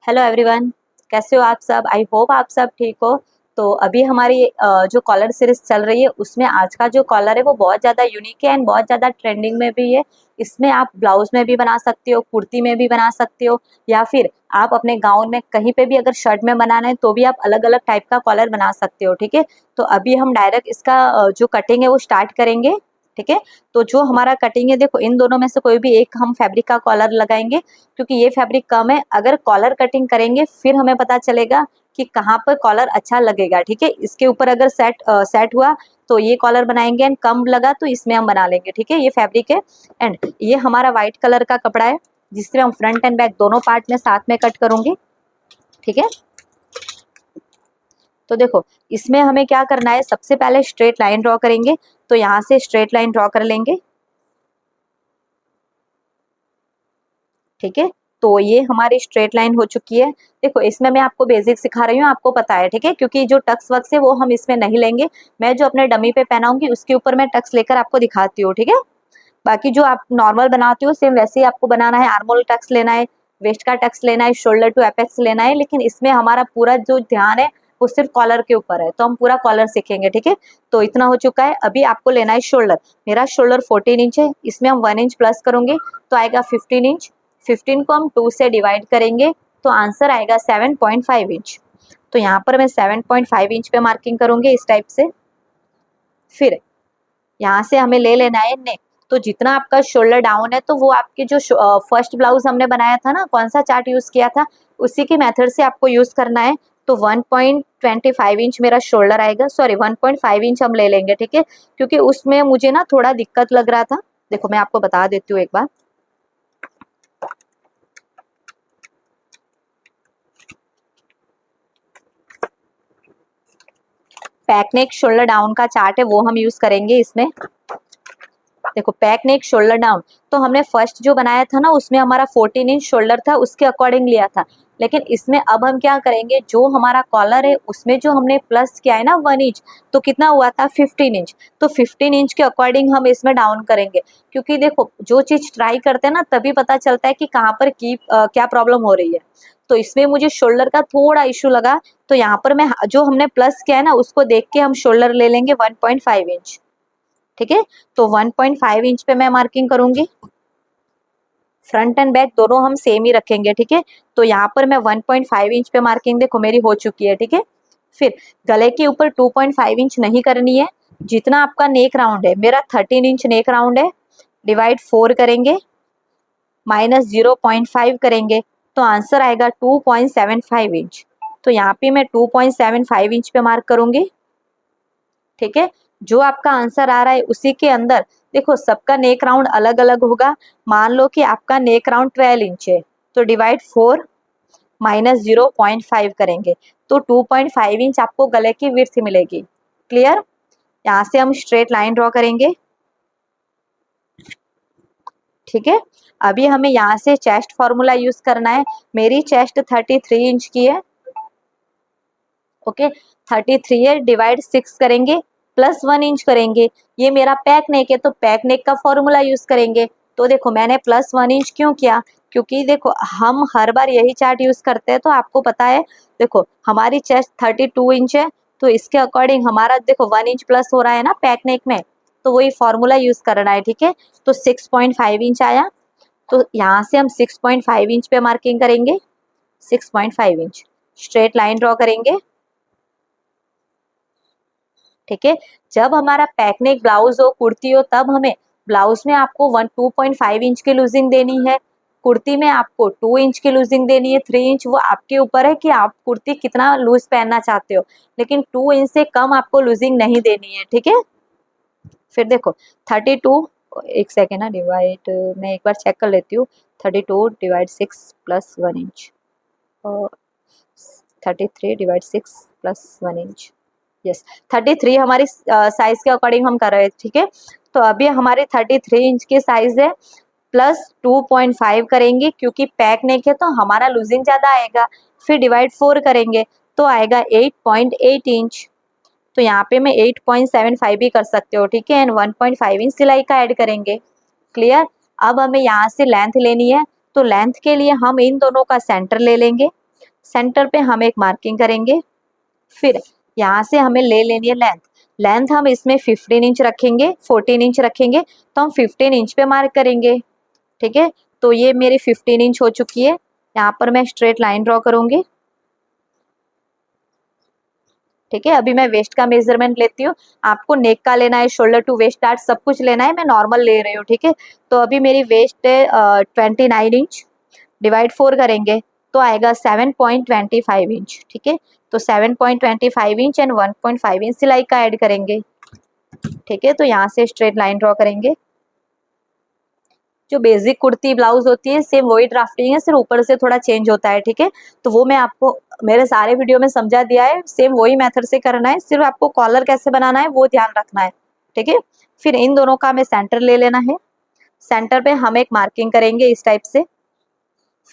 Hello everyone, कैसे हो आप सब। आई होप आप सब ठीक हो। तो अभी हमारी जो कॉलर सीरीज चल रही है उसमें आज का जो कॉलर है वो बहुत ज़्यादा यूनिक है एंड बहुत ज़्यादा ट्रेंडिंग में भी है। इसमें आप ब्लाउज में भी बना सकते हो, कुर्ती में भी बना सकते हो, या फिर आप अपने गाउन में कहीं पे भी अगर शर्ट में बनाना है तो भी आप अलग अलग टाइप का कॉलर बना सकते हो। ठीक है, तो अभी हम डायरेक्ट इसका जो कटिंग है वो स्टार्ट करेंगे। ठीक है, तो जो हमारा कटिंग है, देखो इन दोनों में से कोई भी एक हम फैब्रिक का कॉलर लगाएंगे क्योंकि ये फैब्रिक कम है। अगर कॉलर कटिंग करेंगे फिर हमें पता चलेगा कि कहाँ पर कॉलर अच्छा लगेगा। ठीक है, इसके ऊपर अगर सेट हुआ तो ये कॉलर बनाएंगे एंड कम लगा तो इसमें हम बना लेंगे। ठीक है, ये फैब्रिक है एंड ये हमारा व्हाइट कलर का कपड़ा है जिससे हम फ्रंट एंड बैक दोनों पार्ट में साथ में कट करूंगी। ठीक है, तो देखो इसमें हमें क्या करना है, सबसे पहले स्ट्रेट लाइन ड्रॉ करेंगे। तो यहाँ से स्ट्रेट लाइन ड्रॉ कर लेंगे। ठीक है, तो ये हमारी स्ट्रेट लाइन हो चुकी है। देखो इसमें मैं आपको बेसिक सिखा रही हूँ, आपको पता है। ठीक है, क्योंकि जो टक्स वक्स है वो हम इसमें नहीं लेंगे। मैं जो अपने डमी पे पहनाऊंगी उसके ऊपर मैं टक्स लेकर आपको दिखाती हूँ। ठीक है, बाकी जो आप नॉर्मल बनाती हो सेम वैसे ही आपको बनाना है। आर्मोल टक्स लेना है, वेस्ट का टक्स लेना है, शोल्डर टू एपेक्स लेना है, लेकिन इसमें हमारा पूरा जो ध्यान है वो सिर्फ कॉलर के ऊपर है, तो हम पूरा कॉलर सीखेंगे। ठीक है, तो इतना हो चुका है। अभी आपको लेना है शोल्डर। मेरा शोल्डर 14 इंच है, इसमें हम 1 इंच प्लस करेंगे तो आएगा 15 इंच। 15 को हम 2 से डिवाइड करेंगे तो आंसर आएगा 7.5 इंच। तो यहाँ पर मैं 7.5 इंच पे मार्किंग करूंगी इस टाइप से। फिर यहाँ से हमें ले लेना है नेक। तो जितना आपका शोल्डर डाउन है तो वो आपके जो फर्स्ट ब्लाउज हमने बनाया था ना, कौन सा चार्ट यूज किया था, उसी के मेथड से आपको यूज करना है। तो 1.25 इंच मेरा शोल्डर आएगा, सॉरी 1.5 इंच हम ले लेंगे। ठीक है, क्योंकि उसमें मुझे ना थोड़ा दिक्कत लग रहा था। देखो मैं आपको बता देती हूँ एक बार। पैक नेक शोल्डर डाउन का चार्ट है वो हम यूज करेंगे इसमें। देखो पैक नेक शोल्डर डाउन, तो हमने फर्स्ट जो बनाया था ना उसमें हमारा 14 इंच शोल्डर था, उसके अकॉर्डिंग लिया था। लेकिन इसमें अब हम क्या करेंगे, जो हमारा कॉलर है उसमें जो हमने प्लस किया है ना 1 इंच, तो कितना हुआ था 15 इंच। तो 15 इंच के अकॉर्डिंग हम इसमें डाउन करेंगे। क्योंकि देखो जो चीज ट्राई करते हैं ना तभी पता चलता है कि कहाँ पर क्या प्रॉब्लम हो रही है। तो इसमें मुझे शोल्डर का थोड़ा इशू लगा, तो यहाँ पर मैं जो हमने प्लस किया है ना उसको देख के हम शोल्डर ले लेंगे 1.5 इंच। ठीक है, तो 1.5 इंच पे मैं मार्किंग करूंगी। फ्रंट एंड बैक दोनों हम सेम ही रखेंगे। ठीक है, तो यहाँ पर मैं 1.5 इंच पे मार्किंग देखो मेरी हो चुकी है। ठीक है, फिर गले के ऊपर 2.5 इंच नहीं करनी है। जितना आपका नेक राउंड है, मेरा 13 इंच नेक राउंड है, डिवाइड 4 करेंगे, माइनस 0.5 करेंगे तो आंसर आएगा 2.75 इंच। तो यहाँ पे मैं 2.75 इंच पे मार्क करूंगी। ठीक है, जो आपका आंसर आ रहा है उसी के अंदर देखो सबका नेक राउंड अलग अलग होगा। मान लो कि आपका नेक राउंड 12 इंच है, तो डिवाइड 4 माइनस 0.5 करेंगे तो 2.5 इंच आपको गले की विड्थ मिलेगी। क्लियर, यहाँ से हम स्ट्रेट लाइन ड्रॉ करेंगे। ठीक है, अभी हमें यहाँ से चेस्ट फॉर्मूला यूज करना है। मेरी चेस्ट 33 इंच की है। ओके, 33 है, डिवाइड 6 करेंगे, प्लस 1 इंच करेंगे। ये मेरा पैक नेक है तो पैक नेक का फॉर्मूला यूज करेंगे। तो देखो मैंने प्लस 1 इंच क्यों किया, क्योंकि देखो हम हर बार यही चार्ट यूज करते हैं तो आपको पता है। देखो हमारी चेस्ट 32 इंच है, तो इसके अकॉर्डिंग हमारा देखो 1 इंच प्लस हो रहा है ना पैक नेक में, तो वही फॉर्मूला यूज करना है। ठीक है, तो 6.5 इंच आया, तो यहाँ से हम 6.5 इंच पे मार्किंग करेंगे। 6.5 इंच स्ट्रेट लाइन ड्रॉ करेंगे। ठीक है, जब हमारा पैकनेक ब्लाउज हो, कुर्ती हो, तब हमें ब्लाउज में आपको 2.5 इंच की लूजिंग देनी है, कुर्ती में आपको 2 इंच की लूजिंग देनी है। 3 इंच वो आपके ऊपर है कि आप कुर्ती कितना लूज पहनना चाहते हो, लेकिन 2 इंच से कम आपको लूजिंग नहीं देनी है। ठीक है, फिर देखो 32, एक सेकेंड ना, डिवाइड मैं एक बार चेक कर लेती हूँ। 32 divide 6 plus 1 inch, 33 divide 6 plus 1 inch, yes 33 हमारी साइज के अकॉर्डिंग हम कर रहे हैं। ठीक है, तो अभी हमारी 33 इंच की साइज है, प्लस 2.5 करेंगे क्योंकि पैक नेक है तो हमारा लूजिंग ज़्यादा आएगा। फिर डिवाइड 4 करेंगे तो आएगा 8.8 इंच। तो यहाँ पे मैं 8.75 भी कर सकते हो। ठीक है, एंड 1.5 इंच सिलाई का ऐड करेंगे। क्लियर, अब हमें यहाँ से लेंथ लेनी है, तो लेंथ के लिए हम इन दोनों का सेंटर ले लेंगे। सेंटर पे हम एक मार्किंग करेंगे। फिर यहाँ से हमें ले लेनी है लेंथ। लेंथ हम इसमें 15 इंच रखेंगे, 14 इंच रखेंगे, तो हम 15 इंच पे मार्क करेंगे। ठीक है, तो ये मेरी 15 इंच हो चुकी है। यहाँ पर मैं स्ट्रेट लाइन ड्रॉ करूंगी। ठीक है, अभी मैं वेस्ट का मेजरमेंट लेती हूँ। आपको नेक का लेना है, शोल्डर टू वेस्ट डार्ट सब कुछ लेना है, मैं नॉर्मल ले रही हूँ। ठीक है, तो अभी मेरी वेस्ट है 29 इंच, डिवाइड 4 करेंगे तो आएगा 7.25 इंच। ठीक है, तो 7.25 इंच एंड 1.5 इंच सिलाई का ऐड करेंगे। ठीक है, तो यहाँ से स्ट्रेट लाइन ड्रॉ करेंगे। जो बेसिक कुर्ती ब्लाउज होती है सेम वही ड्राफ्टिंग है, सिर्फ ऊपर से थोड़ा चेंज होता है। ठीक है, तो वो मैं आपको मेरे सारे वीडियो में समझा दिया है, सेम वही मेथड से करना है, सिर्फ आपको कॉलर कैसे बनाना है वो ध्यान रखना है। ठीक है, फिर इन दोनों का हमें सेंटर ले लेना है। सेंटर पे हम एक मार्किंग करेंगे इस टाइप से।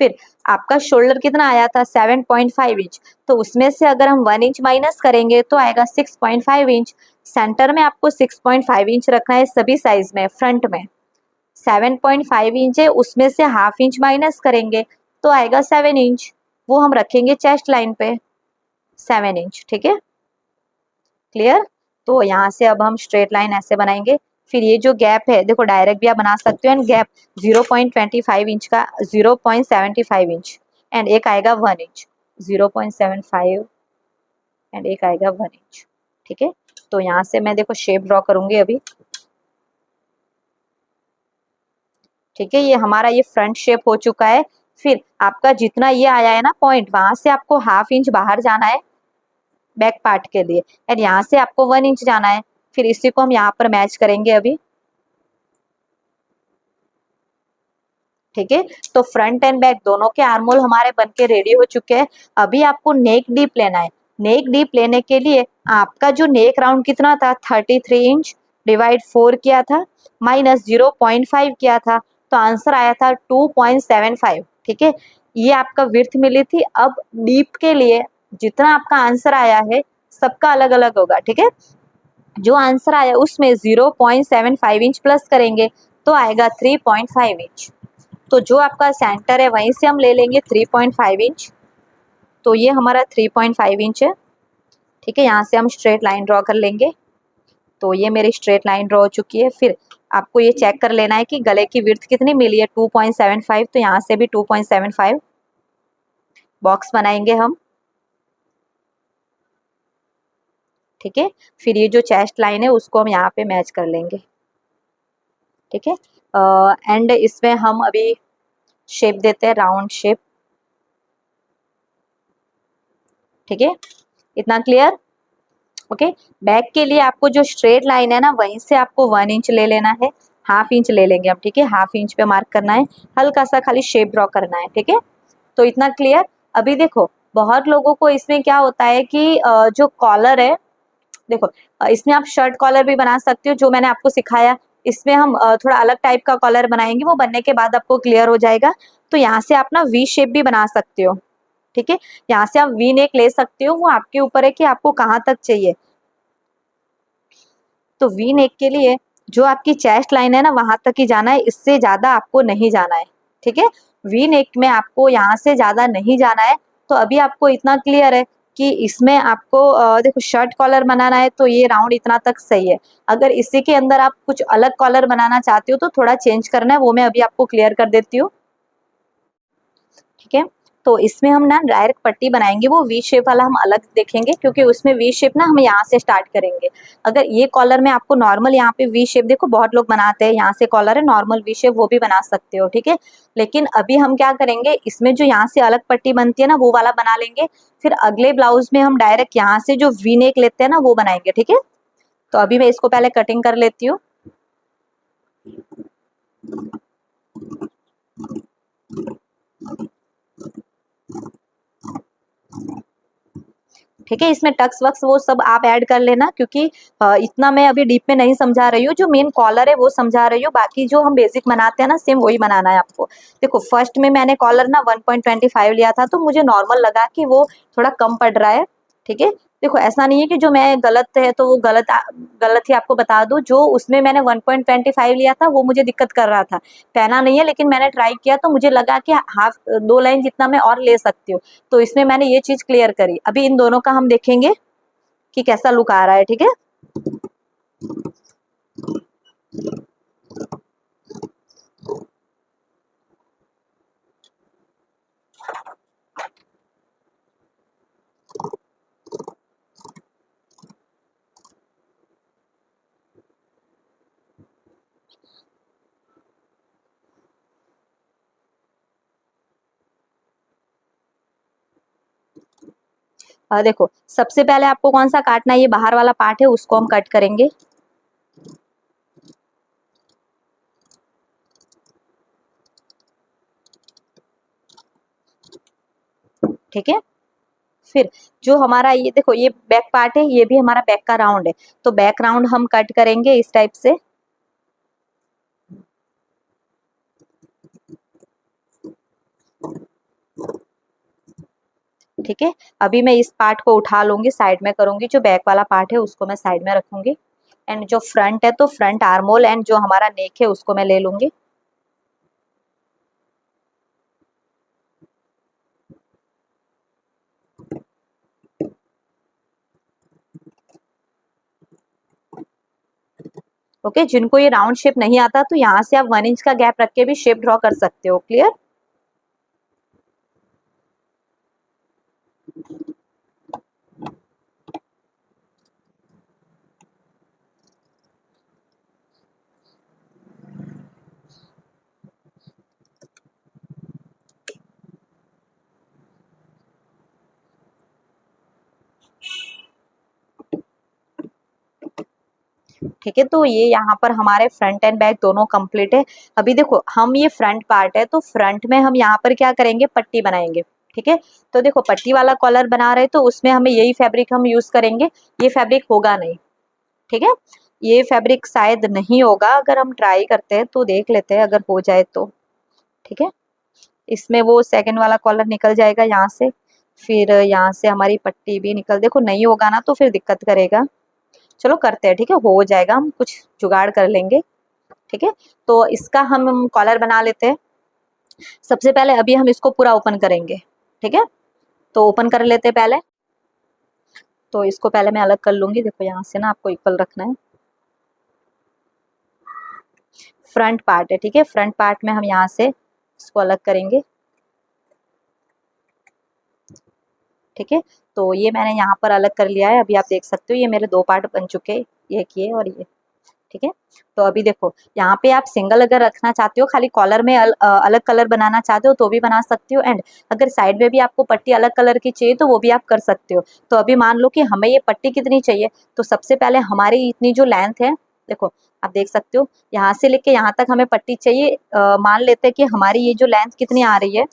फिर आपका शोल्डर कितना आया था 7.5 इंच, तो उसमें से अगर हम 1 इंच माइनस करेंगे तो आएगा 6.5 इंच। सेंटर में आपको 6.5 इंच रखना है सभी साइज में। फ्रंट में 7.5 इंच है, उसमें से हाफ इंच माइनस करेंगे तो आएगा 7 इंच, वो हम रखेंगे चेस्ट लाइन पे 7 इंच। ठीक है, क्लियर। तो यहाँ से अब हम स्ट्रेट लाइन ऐसे बनाएंगे। फिर ये जो गैप है देखो, डायरेक्ट भी आप बना सकते हो, एंड गैप 0.25 इंच का 0.75 इंच, एंड एक आएगा 1 इंच, 0.75 एंड एक आएगा 1 इंच। ठीक है, तो यहाँ से मैं देखो शेप ड्रॉ करूंगी अभी। ठीक है, ये हमारा ये फ्रंट शेप हो चुका है। फिर आपका जितना ये आया है ना पॉइंट, वहां से आपको हाफ इंच बाहर जाना है बैक पार्ट के लिए, एंड यहाँ से आपको 1 इंच जाना है। फिर इसी को हम यहाँ पर मैच करेंगे अभी। ठीक है, तो फ्रंट एंड बैक दोनों के आर्म होल हमारे बन के रेडी हो चुके हैं। अभी आपको नेक डीप लेना है। नेक डीप लेने के लिए आपका जो नेक राउंड कितना था 33 इंच, डिवाइड 4 किया था, माइनस 0.5 किया था, तो आंसर आया था 2.75। ठीक है, ये आपका विड्थ मिली थी। अब डीप के लिए जितना आपका आंसर आया है सबका अलग अलग होगा। ठीक है, जो आंसर आया उसमें 0.75 इंच प्लस करेंगे तो आएगा 3.5 इंच। तो जो आपका सेंटर है वहीं से हम ले लेंगे 3.5 इंच, तो ये हमारा 3.5 इंच है। ठीक है, यहाँ से हम स्ट्रेट लाइन ड्रॉ कर लेंगे। तो ये मेरी स्ट्रेट लाइन ड्रॉ हो चुकी है। फिर आपको ये चेक कर लेना है कि गले की विड्थ कितनी मिली है 2.75, तो यहाँ से भी 2.75 बॉक्स बनाएंगे हम। ठीक है, फिर ये जो चेस्ट लाइन है उसको हम यहाँ पे मैच कर लेंगे। ठीक है, एंड इसमें हम अभी शेप देते हैं राउंड शेप। ठीक है, इतना क्लियर। ओके, बैक के लिए आपको जो स्ट्रेट लाइन है ना वहीं से आपको 1 इंच ले लेना है, हाफ इंच ले लेंगे हम। ठीक है, हाफ इंच पे मार्क करना है, हल्का सा खाली शेप ड्रॉ करना है। ठीक है, तो इतना क्लियर। अभी देखो बहुत लोगों को इसमें क्या होता है कि जो कॉलर है देखो, इसमें आप शर्ट कॉलर भी बना सकते हो जो मैंने आपको सिखाया। इसमें हम थोड़ा अलग टाइप का कॉलर बनाएंगे, वो बनने के बाद आपको क्लियर हो जाएगा। तो यहाँ से आप ना वी शेप भी बना सकते हो। ठीक है, यहाँ से आप वी नेक ले सकते हो, वो आपके ऊपर है कि आपको कहाँ तक चाहिए। तो वी नेक के लिए जो आपकी चेस्ट लाइन है ना वहां तक ही जाना है, इससे ज्यादा आपको नहीं जाना है। ठीक है, वी नेक में आपको यहाँ से ज्यादा नहीं जाना है। तो अभी आपको इतना क्लियर है कि इसमें आपको देखो शर्ट कॉलर बनाना है तो ये राउंड इतना तक सही है। अगर इसी के अंदर आप कुछ अलग कॉलर बनाना चाहते हो तो थोड़ा चेंज करना है, वो मैं अभी आपको क्लियर कर देती हूँ। ठीक है, तो इसमें हम ना डायरेक्ट पट्टी बनाएंगे, वो वी शेप वाला हम अलग देखेंगे, क्योंकि उसमें वी शेप ना हम यहाँ से स्टार्ट करेंगे। अगर ये कॉलर में आपको नॉर्मल यहाँ पे वी शेप देखो बहुत लोग बनाते हैं, यहाँ से कॉलर है नॉर्मल वी शेप, वो भी बना सकते हो। ठीक है, लेकिन अभी हम क्या करेंगे, इसमें जो यहाँ से अलग पट्टी बनती है ना वो वाला बना लेंगे। फिर अगले ब्लाउज में हम डायरेक्ट यहाँ से जो वी नेक लेते हैं ना वो बनाएंगे। ठीक है, तो अभी मैं इसको पहले कटिंग कर लेती हूँ। ठीक है, इसमें टक्स वक्स वो सब आप ऐड कर लेना, क्योंकि इतना मैं अभी डीप में नहीं समझा रही हूँ। जो मेन कॉलर है वो समझा रही हूँ, बाकी जो हम बेसिक बनाते हैं ना सेम वही बनाना है आपको। देखो फर्स्ट में मैंने कॉलर ना 1.25 लिया था, तो मुझे नॉर्मल लगा कि वो थोड़ा कम पड़ रहा है। ठीक है, देखो ऐसा नहीं है कि जो मैं गलत है तो वो गलत ही आपको बता दूं। जो उसमें मैंने 1.25 लिया था वो मुझे दिक्कत कर रहा था, पहना नहीं है, लेकिन मैंने ट्राई किया तो मुझे लगा कि हाफ 2 लाइन जितना मैं और ले सकती हूँ, तो इसमें मैंने ये चीज क्लियर करी। अभी इन दोनों का हम देखेंगे कि कैसा लुक आ रहा है, ठीक है। देखो सबसे पहले आपको कौन सा काटना है, ये बाहर वाला पार्ट है उसको हम कट करेंगे। ठीक है, फिर जो हमारा ये देखो ये बैक पार्ट है, ये भी हमारा बैक का राउंड है, तो बैक राउंड हम कट करेंगे इस टाइप से। ठीक है, अभी मैं इस पार्ट को उठा लूंगी, साइड में करूंगी, जो बैक वाला पार्ट है उसको मैं साइड में रखूंगी। एंड जो फ्रंट है तो फ्रंट आर्मोल एंड जो हमारा नेक है उसको मैं ले लूंगी। ओके, जिनको ये राउंड शेप नहीं आता तो यहाँ से आप 1 इंच का गैप रख के भी शेप ड्रॉ कर सकते हो। क्लियर। ठीक है, तो ये यहाँ पर हमारे फ्रंट एंड बैक दोनों कंप्लीट है। अभी देखो हम ये फ्रंट पार्ट है तो फ्रंट में हम यहाँ पर क्या करेंगे, पट्टी बनाएंगे। ठीक है, तो देखो पट्टी वाला कॉलर बना रहे तो उसमें हमें यही फैब्रिक हम यूज करेंगे। ये फैब्रिक होगा नहीं, ठीक है, ये फैब्रिक शायद नहीं होगा, अगर हम ट्राई करते हैं तो देख लेते हैं अगर हो जाए तो। ठीक है, इसमें वो सेकंड वाला कॉलर निकल जाएगा यहाँ से, फिर यहाँ से हमारी पट्टी भी निकल, देखो नहीं होगा ना तो फिर दिक्कत करेगा। चलो करते हैं, ठीक है, हो जाएगा, हम कुछ जुगाड़ कर लेंगे। ठीक है, तो इसका हम कॉलर बना लेते हैं। सबसे पहले अभी हम इसको पूरा ओपन करेंगे। ठीक है, तो ओपन कर लेते हैं पहले। तो इसको पहले मैं अलग कर लूंगी, देखो यहाँ से ना आपको इक्वल रखना है। फ्रंट पार्ट है, ठीक है, फ्रंट पार्ट में हम यहाँ से इसको अलग करेंगे। ठीक है, तो ये मैंने यहाँ पर अलग कर लिया है। अभी आप देख सकते हो ये मेरे 2 पार्ट बन चुके हैं, ये और ये। ठीक है, तो अभी देखो यहाँ पे आप सिंगल अगर रखना चाहते हो, खाली कॉलर में अलग कलर बनाना चाहते हो तो भी बना सकते हो। एंड अगर साइड में भी आपको पट्टी अलग कलर की चाहिए तो वो भी आप कर सकते हो। तो अभी मान लो कि हमें ये पट्टी कितनी चाहिए, तो सबसे पहले हमारी इतनी जो लेंथ है, देखो आप देख सकते हो यहाँ से लेके यहाँ तक हमें पट्टी चाहिए। मान लेते हैं कि हमारी ये जो लेंथ कितनी आ रही है,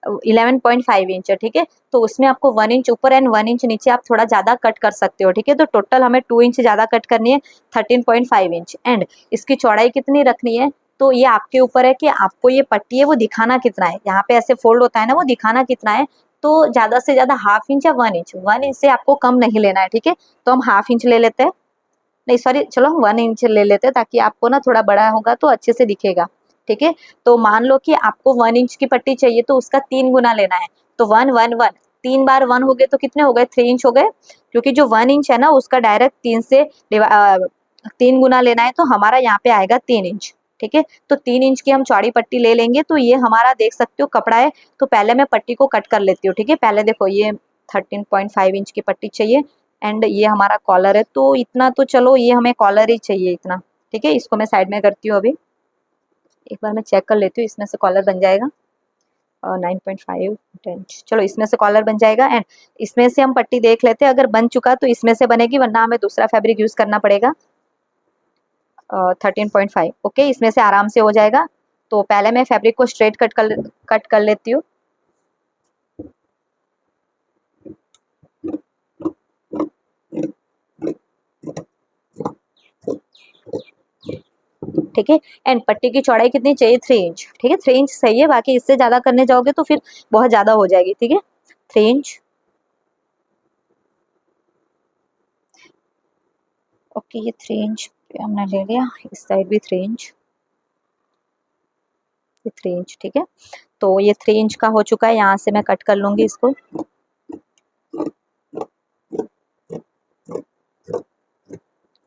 11.5 इंच है। ठीक है, तो उसमें आपको 1 इंच ऊपर एंड 1 इंच नीचे आप थोड़ा ज़्यादा कट कर सकते हो। ठीक है, तो टोटल हमें 2 इंच ज़्यादा कट करनी है, 13.5 इंच। एंड इसकी चौड़ाई कितनी रखनी है, तो ये आपके ऊपर है कि आपको ये पट्टी है वो दिखाना कितना है। यहाँ पे ऐसे फोल्ड होता है ना, वो दिखाना कितना है, तो ज़्यादा से ज़्यादा 1/2 इंच या 1 इंच, 1 इंच से आपको कम नहीं लेना है। ठीक है, तो हम 1/2 इंच ले लेते हैं, नहीं सॉरी, चलो हम 1 इंच ले लेते हैं ताकि आपको ना थोड़ा बड़ा होगा तो अच्छे से दिखेगा। ठीक है, तो मान लो कि आपको 1 इंच की पट्टी चाहिए तो उसका 3 गुना लेना है। तो 1 1 1, 3 बार 1 हो गए तो कितने हो गए, 3 इंच हो गए। क्योंकि जो 1 इंच है ना उसका डायरेक्ट 3 गुना लेना है, तो हमारा यहाँ पे आएगा 3 इंच। ठीक है, तो 3 इंच की हम चौड़ी पट्टी ले लेंगे। तो ये हमारा देख सकते हो कपड़ा है, तो पहले मैं पट्टी को कट कर लेती हूँ। ठीक है, पहले देखो ये 13.5 इंच की पट्टी चाहिए एंड ये हमारा कॉलर है, तो इतना तो चलो ये हमें कॉलर ही चाहिए इतना। ठीक है, इसको मैं साइड में करती हूँ। अभी एक बार मैं चेक कर लेती हूँ, इसमें से कॉलर बन जाएगा 9.5 इंच। चलो इसमें से कॉलर बन जाएगा एंड इसमें से हम पट्टी देख लेते हैं, अगर बन चुका तो इसमें से बनेगी, वरना हमें दूसरा फैब्रिक यूज करना पड़ेगा। 13.5, ओके, इसमें से आराम से हो जाएगा। तो पहले मैं फैब्रिक को स्ट्रेट कट कर लेती हूँ। ठीक है, एंड पट्टी की चौड़ाई कितनी चाहिए, 3 इंच। ठीक है, 3 इंच सही है, बाकी इससे ज़्यादा करने जाओगे तो फिर बहुत ज़्यादा हो जाएगी। ठीक है, 3 इंच। ओके, ये 3 इंच हमने ले लिया, इस साइड भी 3 इंच, ये 3 इंच, ठीक है। तो ये 3 इंच का हो चुका है, यहाँ से मैं कट कर लूंगी इसको,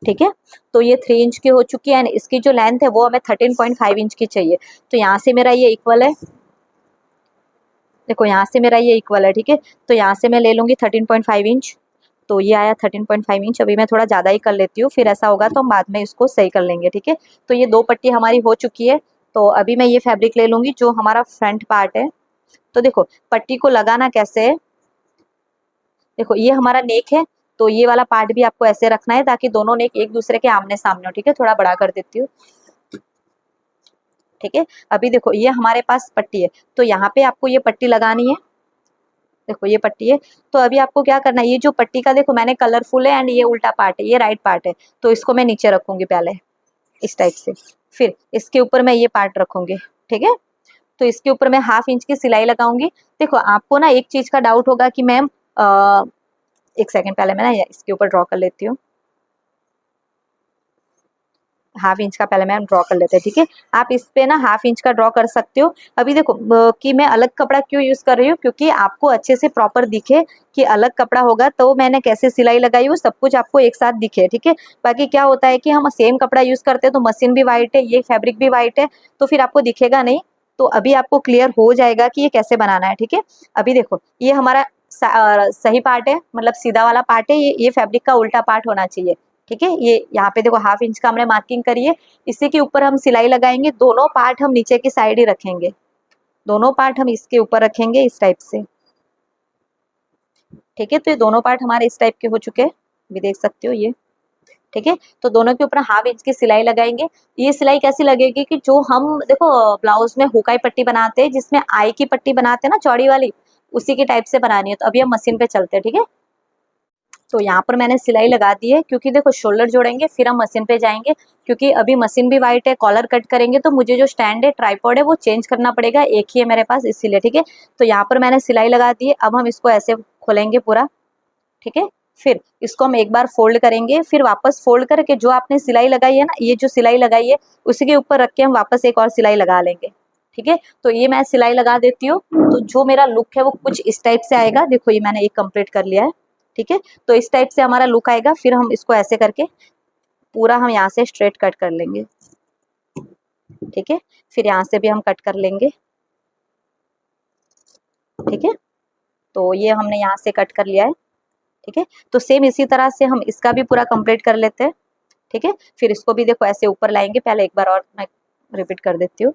ठीक है। तो ये 3 इंच की हो चुकी है, इसकी जो लेंथ है वो हमें 13.5 इंच की चाहिए। तो यहाँ से मेरा ये इक्वल है, देखो यहाँ से मेरा ये इक्वल है, ठीक है। तो यहाँ से मैं ले लूँगी 13.5 इंच, तो ये आया 13.5 इंच। अभी मैं थोड़ा ज़्यादा ही कर लेती हूँ, फिर ऐसा होगा तो हम बाद में इसको सही कर लेंगे, ठीक है। तो ये 2 पट्टी हमारी हो चुकी है। तो अभी मैं ये फैब्रिक ले लूँगी जो हमारा फ्रंट पार्ट है। तो देखो पट्टी को लगाना कैसे है, देखो ये हमारा नेक है, तो ये वाला पार्ट भी आपको ऐसे रखना है ताकि दोनों नेक एक दूसरे के आमने सामने हो, ठीक है। थोड़ा बड़ा कर देती हूँ, ठीक है। अभी देखो ये हमारे पास पट्टी है, तो यहाँ पे आपको ये पट्टी लगानी है, देखो ये पट्टी है। तो अभी आपको क्या करना है, ये जो पट्टी का देखो मैंने कलरफुल है एंड ये उल्टा पार्ट है, ये राइट पार्ट है, तो इसको मैं नीचे रखूंगी पहले इस टाइप से, फिर इसके ऊपर मैं ये पार्ट रखूंगी, ठीक है। तो इसके ऊपर मैं 1/2 इंच की सिलाई लगाऊंगी। देखो आपको ना एक चीज का डाउट होगा कि मैम, एक सेकंड, पहले मैं ना इसके ऊपर ड्रॉ कर लेती हूँ, 1/2 इंच का पहले मैम ड्रॉ कर लेते हैं, ठीक है। आप इस पे ना 1/2 इंच का ड्रॉ कर सकते हो। अभी देखो कि मैं अलग कपड़ा क्यों यूज कर रही हूँ, क्योंकि आपको अच्छे से प्रॉपर दिखे कि अलग कपड़ा होगा तो मैंने कैसे सिलाई लगाई हूँ, सब कुछ आपको एक साथ दिखे, ठीक है। बाकी क्या होता है कि हम सेम कपड़ा यूज करते हैं तो मशीन भी वाइट है, ये फैब्रिक भी वाइट है, तो फिर आपको दिखेगा नहीं। तो अभी आपको क्लियर हो जाएगा कि ये कैसे बनाना है, ठीक है। अभी देखो ये हमारा सही पार्ट है, मतलब सीधा वाला पार्ट है, ये फैब्रिक का उल्टा पार्ट होना चाहिए, ठीक है। ये यहाँ पे देखो 1/2 इंच का हमने मार्किंग करी है, इसी के ऊपर हम सिलाई लगाएंगे। दोनों पार्ट हम नीचे की साइड ही रखेंगे, दोनों पार्ट हम इसके ऊपर रखेंगे इस टाइप से, ठीक है। तो ये दोनों पार्ट हमारे इस टाइप के हो चुके हैं, भी देख सकते हो ये, ठीक है। तो दोनों के ऊपर 1/2 इंच की सिलाई लगाएंगे। ये सिलाई कैसी लगेगी कि जो हम देखो ब्लाउज में हुकाई पट्टी बनाते हैं, जिसमें आई की पट्टी बनाते हैं ना चौड़ी वाली, उसी की टाइप से बनानी है। तो अभी हम मशीन पे चलते हैं, ठीक है। तो यहाँ पर मैंने सिलाई लगा दी है, क्योंकि देखो शोल्डर जोड़ेंगे फिर हम मशीन पे जाएंगे, क्योंकि अभी मशीन भी वाइट है, कॉलर कट करेंगे तो मुझे जो स्टैंड है ट्राइपॉड है वो चेंज करना पड़ेगा, एक ही है मेरे पास इसीलिए, ठीक है। तो यहाँ पर मैंने सिलाई लगा दी है, अब हम इसको ऐसे खोलेंगे पूरा, ठीक है। फिर इसको हम एक बार फोल्ड करेंगे, फिर वापस फोल्ड करके जो आपने सिलाई लगाई है ना, ये जो सिलाई लगाई है उसी के ऊपर रख के हम वापस एक और सिलाई लगा लेंगे, ठीक है। तो ये मैं सिलाई लगा देती हूँ, तो जो मेरा लुक है वो कुछ इस टाइप से आएगा। देखो ये मैंने एक कंप्लीट कर लिया है, ठीक है। तो इस टाइप से हमारा लुक आएगा। फिर हम इसको ऐसे करके पूरा हम यहाँ से स्ट्रेट कट कर लेंगे, ठीक है। फिर यहाँ से भी हम कट कर लेंगे, ठीक है। तो ये हमने यहाँ से कट कर लिया है, ठीक है। तो सेम इसी तरह से हम इसका भी पूरा कंप्लीट कर लेते हैं, ठीक है। फिर इसको भी देखो ऐसे ऊपर लाएंगे, पहले एक बार और मैं रिपीट कर देती हूँ।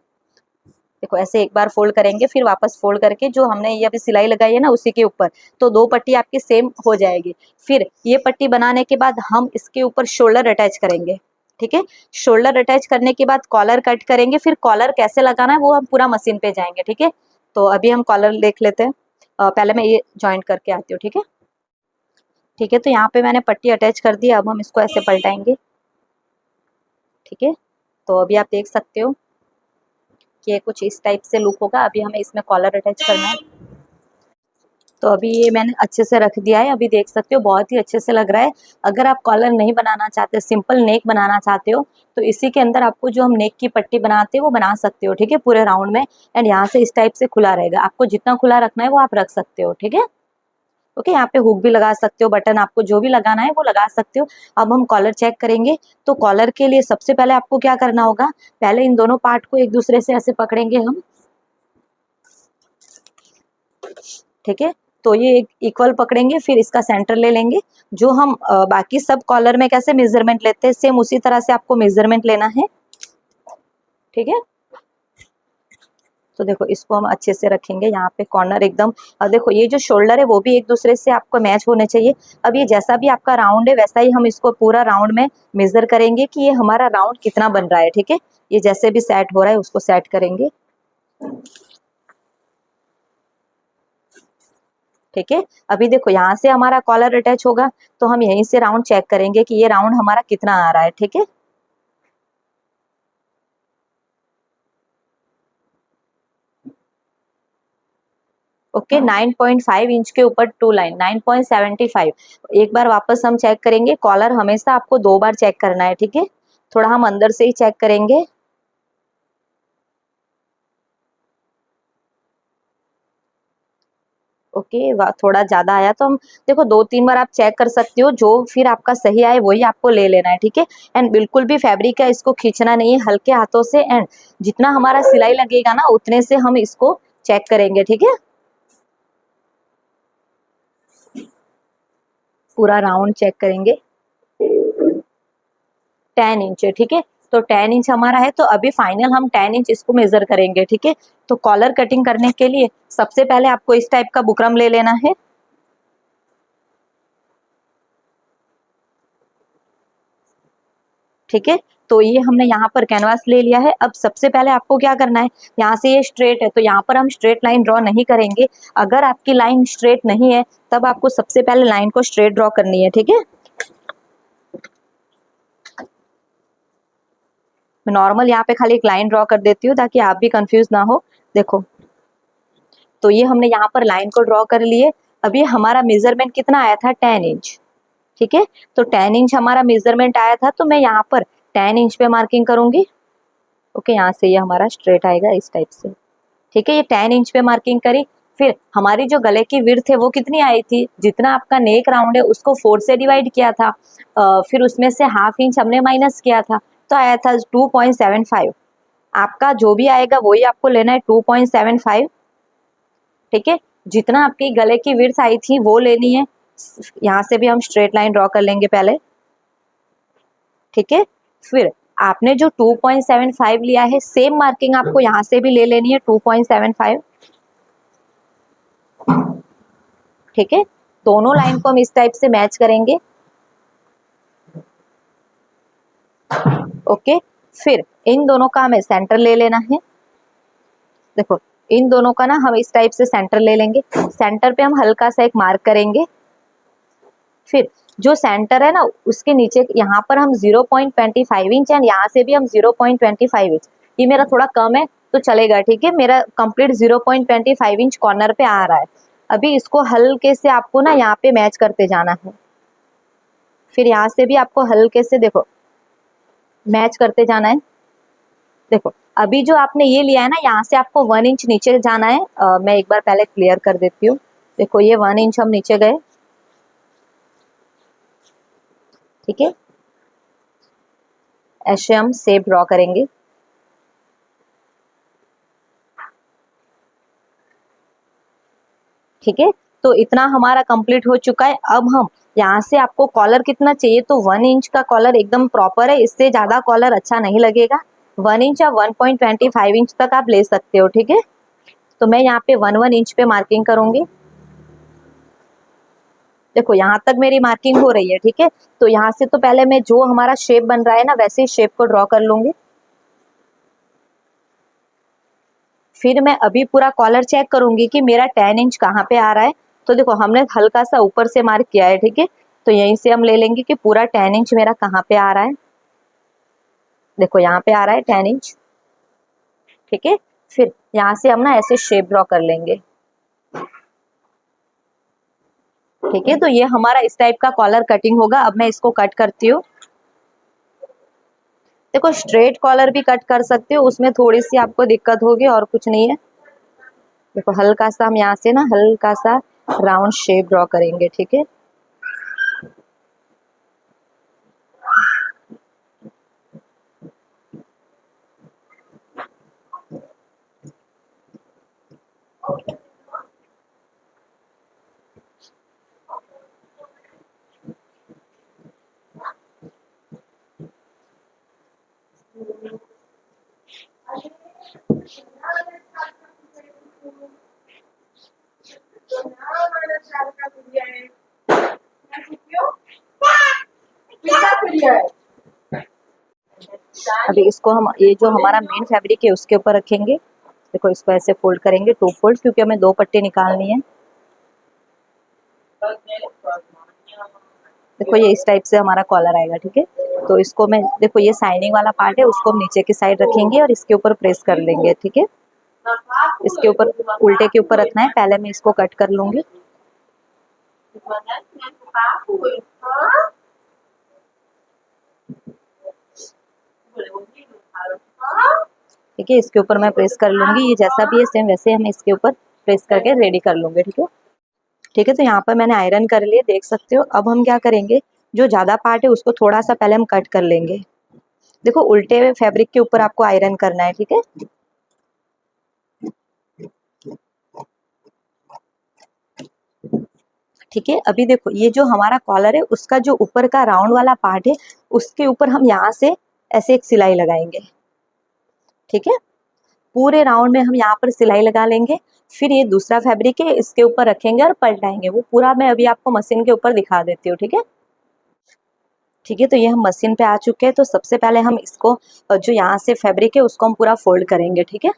देखो ऐसे एक बार फोल्ड करेंगे, फिर वापस फोल्ड करके जो हमने ये अभी सिलाई लगाई है ना उसी के ऊपर, तो 2 पट्टी आपकी सेम हो जाएगी। फिर ये पट्टी बनाने के बाद हम इसके ऊपर शोल्डर अटैच करेंगे, ठीक है। शोल्डर अटैच करने के बाद कॉलर कट करेंगे, फिर कॉलर कैसे लगाना है वो हम पूरा मशीन पे जाएंगे, ठीक है। तो अभी हम कॉलर देख लेते हैं। पहले मैं ये ज्वाइंट करके आती हूँ, ठीक है। ठीक है, तो यहाँ पे मैंने पट्टी अटैच कर दी, अब हम इसको ऐसे पलटाएंगे, ठीक है। तो अभी आप देख सकते हो कि कुछ इस टाइप से लुक होगा। अभी हमें इसमें कॉलर अटैच करना है, तो अभी ये मैंने अच्छे से रख दिया है, अभी देख सकते हो बहुत ही अच्छे से लग रहा है। अगर आप कॉलर नहीं बनाना चाहते, सिंपल नेक बनाना चाहते हो, तो इसी के अंदर आपको जो हम नेक की पट्टी बनाते हैं वो बना सकते हो, ठीक है, पूरे राउंड में। एंड यहाँ से इस टाइप से खुला रहेगा, आपको जितना खुला रखना है वो आप रख सकते हो, ठीक है। ओके, यहाँ पे हुक भी लगा सकते हो, बटन आपको जो भी लगाना है वो लगा सकते हो। अब हम कॉलर चेक करेंगे। तो कॉलर के लिए सबसे पहले आपको क्या करना होगा, पहले इन दोनों पार्ट को एक दूसरे से ऐसे पकड़ेंगे हम, ठीक है। तो ये एक इक्वल पकड़ेंगे, फिर इसका सेंटर ले लेंगे। जो हम बाकी सब कॉलर में कैसे मेजरमेंट लेते हैं, सेम उसी तरह से आपको मेजरमेंट लेना है, ठीक है। तो देखो इसको हम अच्छे से रखेंगे यहाँ पे कॉर्नर एकदम। देखो ये जो शोल्डर है वो भी एक दूसरे से आपको मैच होने चाहिए। अब ये जैसा भी आपका राउंड है वैसा ही हम इसको पूरा राउंड में मेजर करेंगे कि ये हमारा राउंड कितना बन रहा है, ठीक है। ये जैसे भी सेट हो रहा है उसको सेट करेंगे, ठीक है। अभी देखो यहाँ से हमारा कॉलर अटैच होगा, तो हम यहीं से राउंड चेक करेंगे कि ये राउंड हमारा कितना आ रहा है, ठीक है। ओके 9.5 इंच के ऊपर टू लाइन 9.75। एक बार वापस हम चेक करेंगे। कॉलर हमेशा आपको 2 बार चेक करना है, ठीक है। थोड़ा हम अंदर से ही चेक करेंगे। ओके थोड़ा ज्यादा आया तो हम देखो 2-3 बार आप चेक कर सकते हो, जो फिर आपका सही आए वही आपको ले लेना है, ठीक है। एंड बिल्कुल भी फैब्रिक है इसको खींचना नहीं है, हल्के हाथों से। एंड जितना हमारा सिलाई लगेगा ना उतने से हम इसको चेक करेंगे, ठीक है। पूरा राउंड चेक करेंगे। 10 इंच है, ठीक है। तो 10 इंच हमारा है, तो अभी फाइनल हम 10 इंच इसको मेजर करेंगे, ठीक है। तो कॉलर कटिंग करने के लिए सबसे पहले आपको इस टाइप का बुकरम ले लेना है, ठीक है। तो ये हमने यहाँ पर कैनवास ले लिया है। अब सबसे पहले आपको क्या करना है, यहाँ से ये स्ट्रेट है तो यहाँ पर हम स्ट्रेट लाइन ड्रॉ नहीं करेंगे। अगर आपकी लाइन स्ट्रेट नहीं है तब आपको सबसे पहले लाइन को स्ट्रेट ड्रॉ करनी है, ठीक है। मैं नॉर्मल यहाँ पे खाली एक लाइन ड्रॉ कर देती हूँ ताकि आप भी कंफ्यूज ना हो। देखो, तो ये हमने यहाँ पर लाइन को ड्रॉ कर लिए। अभी हमारा मेजरमेंट कितना आया था, 10 इंच, ठीक है। तो 10 इंच हमारा मेजरमेंट आया था, तो मैं यहाँ पर 10 इंच पे मार्किंग करूंगी। ओके, यहाँ से ये हमारा स्ट्रेट आएगा इस टाइप से, ठीक है। ये 10 इंच पे मार्किंग करी। फिर हमारी जो गले की विड्थ है वो कितनी आई थी, जितना आपका नेक राउंड है उसको 4 से डिवाइड किया था। फिर उसमें से हाफ इंच हमने माइनस किया था, तो आया था 2.75। आपका जो भी आएगा वही आपको लेना है, 2.75, ठीक है। जितना आपकी गले की विड्थ आई थी वो लेनी है। यहाँ से भी हम स्ट्रेट लाइन ड्रॉ कर लेंगे पहले, ठीक है। फिर आपने जो 2.75 लिया है, सेम मार्किंग आपको यहाँ से भी ले लेनी है, 2.75, ठीक है। दोनों लाइन को हम इस टाइप से मैच करेंगे, ओके। फिर इन दोनों का हमें सेंटर ले लेना है। देखो, इन दोनों का ना हम इस टाइप से सेंटर ले लेंगे। सेंटर पे हम हल्का सा एक मार्क करेंगे। फिर जो सेंटर है ना उसके नीचे यहाँ पर हम 0.25 इंच एंड यहाँ से भी हम 0.25 इंच, ये मेरा थोड़ा कम है तो चलेगा, ठीक है। मेरा कंप्लीट 0.25 इंच कॉर्नर पे आ रहा है। अभी इसको हल्के से आपको ना यहाँ पे मैच करते जाना है। फिर यहाँ से भी आपको हल्के से देखो मैच करते जाना है। देखो, अभी जो आपने ये लिया है ना, यहाँ से आपको 1 इंच नीचे जाना है। मैं एक बार पहले क्लियर कर देती हूँ। देखो, ये 1 इंच हम नीचे गए, ठीक है। ऐसे हम शेप ड्रॉ करेंगे, ठीक है। तो इतना हमारा कंप्लीट हो चुका है। अब हम यहाँ से आपको कॉलर कितना चाहिए, तो 1 इंच का कॉलर एकदम प्रॉपर है, इससे ज्यादा कॉलर अच्छा नहीं लगेगा। 1 इंच या 1.25 इंच तक आप ले सकते हो, ठीक है। तो मैं यहाँ पे 1 इंच पे मार्किंग करूंगी। देखो, यहाँ तक मेरी मार्किंग हो रही है, ठीक है। तो यहाँ से तो पहले मैं जो हमारा शेप बन रहा है ना वैसे ही शेप को ड्रॉ कर लूंगी। फिर मैं अभी पूरा कॉलर चेक करूंगी कि मेरा 10 इंच कहाँ पे आ रहा है। तो देखो, हमने हल्का सा ऊपर से मार्क किया है, ठीक है। तो यहीं से हम ले लेंगे कि पूरा 10 इंच मेरा कहाँ पे आ रहा है। देखो, यहाँ पे आ रहा है 10 इंच, ठीक है। फिर यहाँ से हम ना ऐसे शेप ड्रॉ कर लेंगे, ठीक है। तो ये हमारा इस टाइप का कॉलर कटिंग होगा। अब मैं इसको कट करती हूँ। देखो, स्ट्रेट कॉलर भी कट कर सकते हो, उसमें थोड़ी सी आपको दिक्कत होगी और कुछ नहीं है। देखो, हल्का सा हम यहाँ से ना हल्का सा राउंड शेप ड्रॉ करेंगे, ठीक है। अभी इसको हम ये जो हमारा मेन फैब्रिक है उसके ऊपर रखेंगे। देखो, इसको ऐसे फोल्ड करेंगे 2 फोल्ड, क्योंकि हमें 2 पट्टी निकालनी है। देखो, ये इस टाइप से हमारा कॉलर आएगा, ठीक है। तो इसको मैं देखो, ये साइनिंग वाला पार्ट है उसको हम नीचे की साइड रखेंगे और इसके ऊपर प्रेस कर लेंगे, ठीक है। इसके ऊपर उल्टे के ऊपर रखना है। पहले मैं इसको कट कर लूंगी। ठीक है, इसके ऊपर मैं प्रेस कर लूंगी। ये जैसा भी है सेम वैसे हम इसके ऊपर प्रेस करके रेडी कर लूंगे। ठीक है, ठीक है। तो यहाँ पर मैंने आयरन कर लिए, देख सकते हो। अब हम क्या करेंगे, जो ज़्यादा पार्ट है उसको थोड़ा सा पहले हम कट कर लेंगे। देखो, उल्टे हुए फैब्रिक के ऊपर आपको आयरन करना है। ठीक है, ठीक है। अभी देखो, ये जो हमारा कॉलर है उसका जो ऊपर का राउंड वाला पार्ट है उसके ऊपर हम यहाँ से ऐसे एक सिलाई लगाएंगे। ठीक है, पूरे राउंड में हम यहाँ पर सिलाई लगा लेंगे। फिर ये दूसरा फैब्रिक है, इसके ऊपर रखेंगे और पलटाएंगे। वो पूरा मैं अभी आपको मशीन के ऊपर दिखा देती हूँ। ठीक है, ठीक है। तो ये हम मशीन पे आ चुके हैं। तो सबसे पहले हम इसको जो यहाँ से फैब्रिक है उसको हम पूरा फोल्ड करेंगे। ठीक है,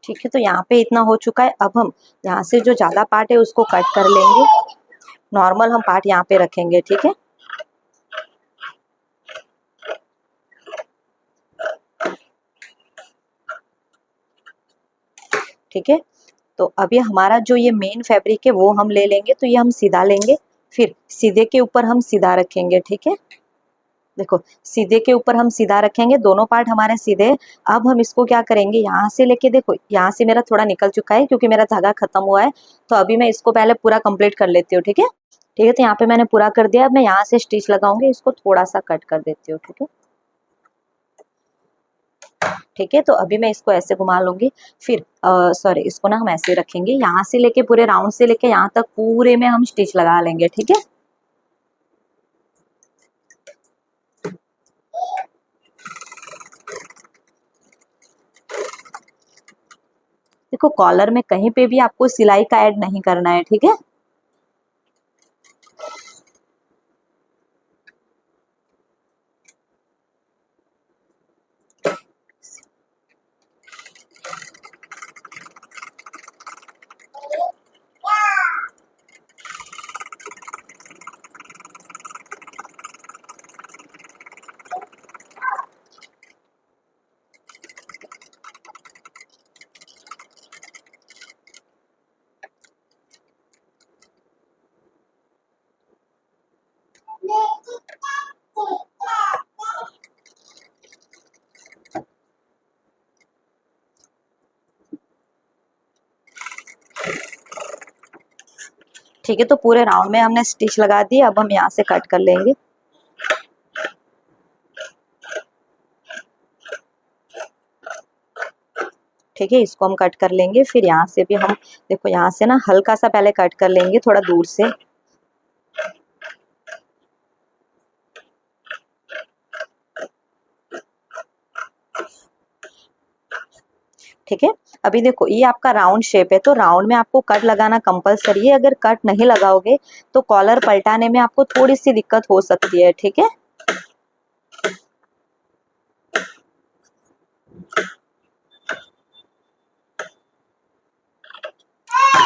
ठीक है। तो यहाँ पे इतना हो चुका है। अब हम यहाँ से जो ज़्यादा पार्ट है उसको कट कर लेंगे। नॉर्मल हम पार्ट यहाँ पे रखेंगे। ठीक है, ठीक है। तो अभी हमारा जो ये मेन फैब्रिक है वो हम ले लेंगे। तो ये हम सीधा लेंगे, फिर सीधे के ऊपर हम सीधा रखेंगे। ठीक है, देखो, सीधे के ऊपर हम सीधा रखेंगे। दोनों पार्ट हमारे सीधे हैं। अब हम इसको क्या करेंगे, यहाँ से लेके, देखो यहाँ से मेरा थोड़ा निकल चुका है क्योंकि मेरा धागा खत्म हुआ है। तो अभी मैं इसको पहले पूरा कंप्लीट कर लेती हूँ। ठीक है, ठीक है। तो यहाँ पे मैंने पूरा कर दिया। अब मैं यहाँ से स्टिच लगाऊंगी, इसको थोड़ा सा कट कर देती हूँ। ठीक है, ठीक है। तो अभी मैं इसको ऐसे घुमा लूंगी। फिर सॉरी, इसको ना हम ऐसे रखेंगे। यहाँ से लेके पूरे राउंड से लेके यहाँ तक पूरे में हम स्टिच लगा लेंगे। ठीक है, देखो कॉलर में कहीं पे भी आपको सिलाई का ऐड नहीं करना है। ठीक है, ठीक है। तो पूरे राउंड में हमने स्टिच लगा दी। अब हम यहाँ से कट कर लेंगे। ठीक है, इसको हम कट कर लेंगे। फिर यहाँ से भी हम, देखो यहाँ से ना हल्का सा पहले कट कर लेंगे, थोड़ा दूर से। ठीक है, अभी देखो ये आपका राउंड शेप है तो राउंड में आपको कट लगाना कंपलसरी है। अगर कट नहीं लगाओगे तो कॉलर पलटाने में आपको थोड़ी सी दिक्कत हो सकती है। ठीक है,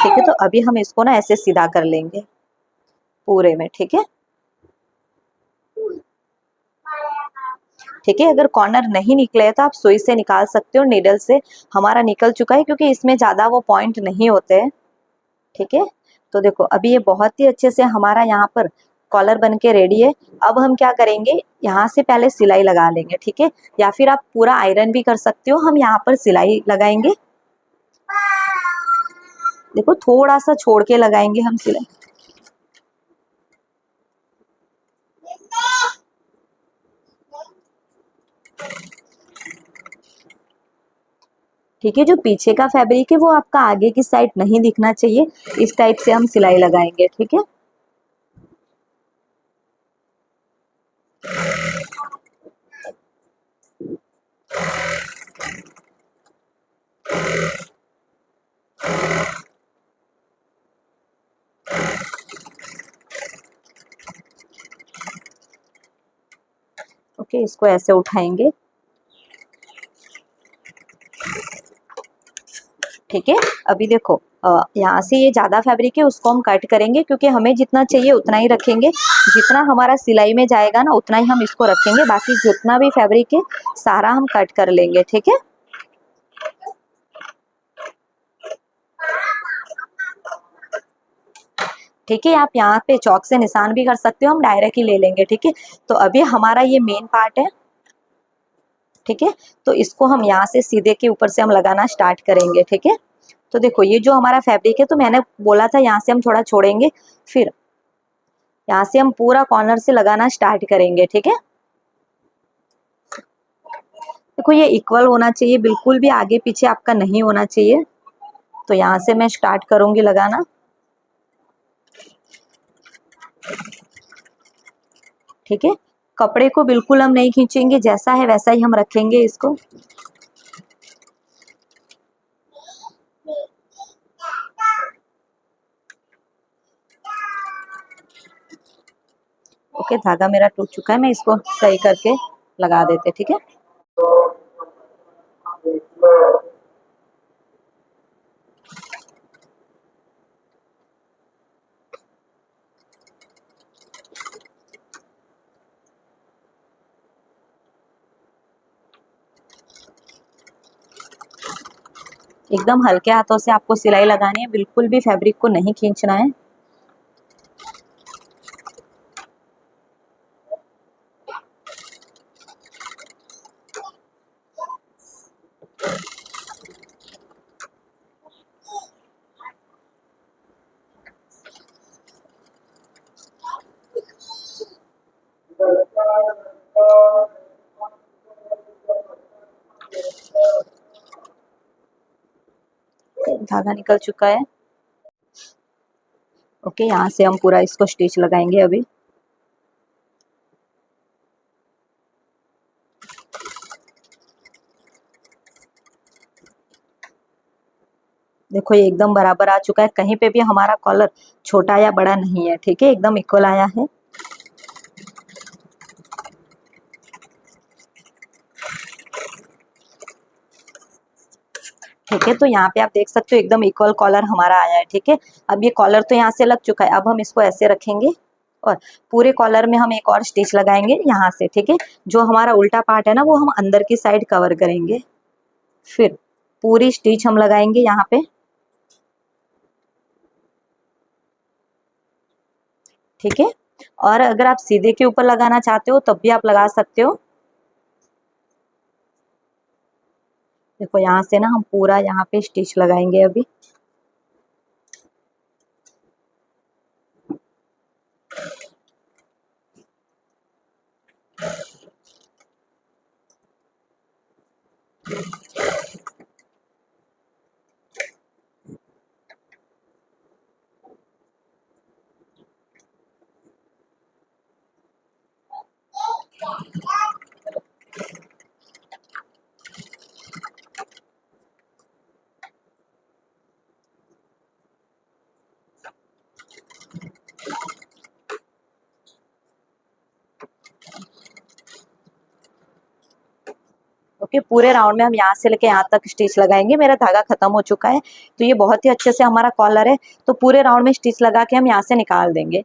ठीक है। तो अभी हम इसको ना ऐसे सीधा कर लेंगे पूरे में। ठीक है, ठीक है। अगर कॉर्नर नहीं निकले तो आप सुई से निकाल सकते हो, नीडल से। हमारा निकल चुका है क्योंकि इसमें ज़्यादा वो पॉइंट नहीं होते हैं। ठीक है, तो देखो अभी ये बहुत ही अच्छे से हमारा यहाँ पर कॉलर बन के रेडी है। अब हम क्या करेंगे, यहाँ से पहले सिलाई लगा लेंगे। ठीक है, या फिर आप पूरा आयरन भी कर सकते हो। हम यहाँ पर सिलाई लगाएंगे। देखो थोड़ा सा छोड़ के लगाएंगे हम सिलाई। ठीक है, जो पीछे का फैब्रिक है वो आपका आगे की साइड नहीं दिखना चाहिए, इस टाइप से हम सिलाई लगाएंगे। ठीक है, ओके, इसको ऐसे उठाएंगे। ठीक है, अभी देखो यहाँ से ये ज़्यादा फैब्रिक है उसको हम कट करेंगे, क्योंकि हमें जितना चाहिए उतना ही रखेंगे। जितना हमारा सिलाई में जाएगा ना उतना ही हम इसको रखेंगे, बाकी जितना भी फैब्रिक है सारा हम कट कर लेंगे। ठीक है, ठीक है, आप यहाँ पे चौक से निशान भी कर सकते हो, हम डायरेक्ट ही ले लेंगे। ठीक है, तो अभी हमारा ये मेन पार्ट है। ठीक है, तो इसको हम यहाँ से सीधे के ऊपर से हम लगाना स्टार्ट करेंगे। ठीक है, तो देखो ये जो हमारा फैब्रिक है, तो मैंने बोला था यहाँ से हम थोड़ा छोड़ेंगे, फिर यहाँ से हम पूरा कॉर्नर से लगाना स्टार्ट करेंगे। ठीक है, देखो ये इक्वल होना चाहिए, बिल्कुल भी आगे पीछे आपका नहीं होना चाहिए। तो यहाँ से मैं स्टार्ट करूंगी लगाना। ठीक है, कपड़े को बिल्कुल हम नहीं खींचेंगे, जैसा है वैसा ही हम रखेंगे इसको। ओके, धागा मेरा टूट चुका है, मैं इसको सही करके लगा देते। ठीक है, एकदम हल्के हाथों से आपको सिलाई लगानी है, बिल्कुल भी फैब्रिक को नहीं खींचना है। धागा निकल चुका है। ओके, यहाँ से हम पूरा इसको स्टिच लगाएंगे अभी। देखो ये एकदम बराबर आ चुका है, कहीं पे भी हमारा कॉलर छोटा या बड़ा नहीं है। ठीक है, एकदम इक्वल आया है। ठीक है, तो यहाँ पे आप देख सकते हो एकदम इक्वल कॉलर हमारा आया है। ठीक है, अब ये कॉलर तो यहाँ से लग चुका है, अब हम इसको ऐसे रखेंगे और पूरे कॉलर में हम एक और स्टिच लगाएंगे यहाँ से। ठीक है, जो हमारा उल्टा पार्ट है ना वो हम अंदर की साइड कवर करेंगे, फिर पूरी स्टिच हम लगाएंगे यहाँ पे। ठीक है, और अगर आप सीधे के ऊपर लगाना चाहते हो तब भी आप लगा सकते हो। देखो यहाँ से ना हम पूरा यहाँ पे स्टिच लगाएंगे अभी। ओके, पूरे राउंड में हम यहाँ से लेके यहाँ तक स्टिच लगाएंगे। मेरा धागा खत्म हो चुका है, तो ये बहुत ही अच्छे से हमारा कॉलर है। तो पूरे राउंड में स्टिच लगा के हम यहाँ से निकाल देंगे।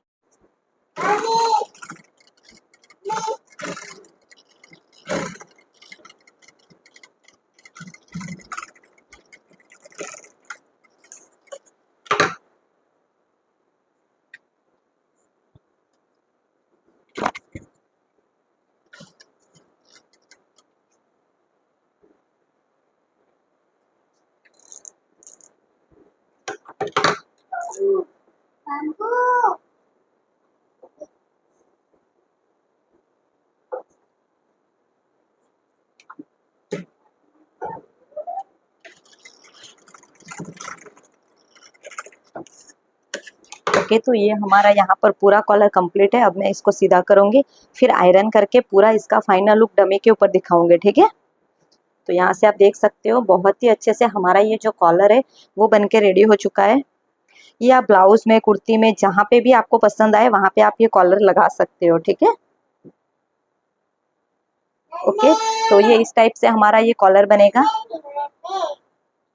ओके, तो ये हमारा यहाँ पर पूरा कॉलर कंप्लीट है। अब मैं इसको सीधा करूँगी, फिर आयरन करके पूरा इसका फाइनल लुक डमी के ऊपर दिखाऊंगे, ठीक है। तो यहाँ से आप देख सकते हो बहुत ही अच्छे से हमारा ये जो कॉलर है वो बन के रेडी हो चुका है। ये आप ब्लाउज में, कुर्ती में, जहाँ पे भी आपको पसंद आए वहाँ पे आप ये कॉलर लगा सकते हो, ठीक है। ओके, तो ये इस टाइप से हमारा ये कॉलर बनेगा।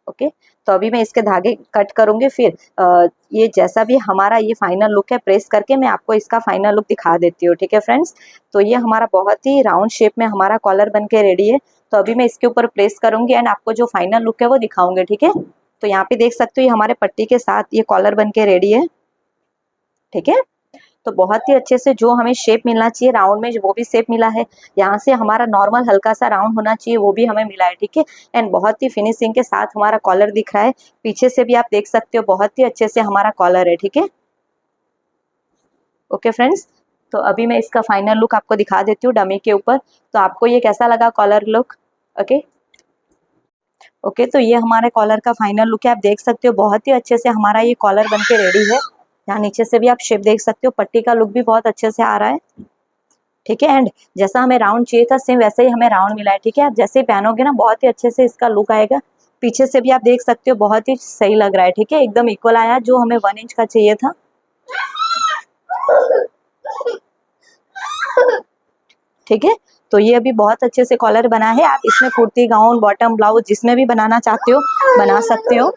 ओके, तो अभी मैं इसके धागे कट करूंगी, फिर ये जैसा भी हमारा ये फाइनल लुक है प्रेस करके मैं आपको इसका फाइनल लुक दिखा देती हूँ, ठीक है फ्रेंड्स। तो ये हमारा बहुत ही राउंड शेप में हमारा कॉलर बन के रेडी है। तो अभी मैं इसके ऊपर प्रेस करूंगी एंड आपको जो फाइनल लुक है वो दिखाऊंगी, ठीक है। तो यहाँ पे देख सकते हो ये हमारे पट्टी के साथ ये कॉलर बन के रेडी है, ठीक है। तो बहुत ही अच्छे से जो हमें शेप मिलना चाहिए राउंड में वो भी शेप मिला है। यहाँ से हमारा नॉर्मल हल्का सा राउंड होना चाहिए वो भी हमें मिला है, ठीक है। एंड बहुत ही फिनिशिंग के साथ हमारा कॉलर दिख रहा है। पीछे से भी आप देख सकते हो बहुत ही अच्छे से हमारा कॉलर है, ठीक है। ओके फ्रेंड्स, तो अभी मैं इसका फाइनल लुक आपको दिखा देती हूँ डमी के ऊपर। तो आपको ये कैसा लगा कॉलर लुक? ओके, तो ये हमारे कॉलर का फाइनल लुक है। आप देख सकते हो बहुत ही अच्छे से हमारा ये कॉलर बन के रेडी है। यहाँ नीचे से भी आप शेप देख सकते हो, पट्टी का लुक भी बहुत अच्छे से आ रहा है, ठीक है। एंड जैसा हमें राउंड चाहिए था सेम वैसे ही हमें राउंड मिला है, ठीक है। आप जैसे ही पहनोगे ना बहुत ही अच्छे से इसका लुक आएगा। पीछे से भी आप देख सकते हो बहुत ही सही लग रहा है, ठीक है। एकदम इक्वल आया जो हमें 1 इंच का चाहिए था, ठीक है। तो ये अभी बहुत अच्छे से कॉलर बना है। आप इसमें कुर्ती, गाउन, बॉटम, ब्लाउज जिसमें भी बनाना चाहते हो बना सकते हो।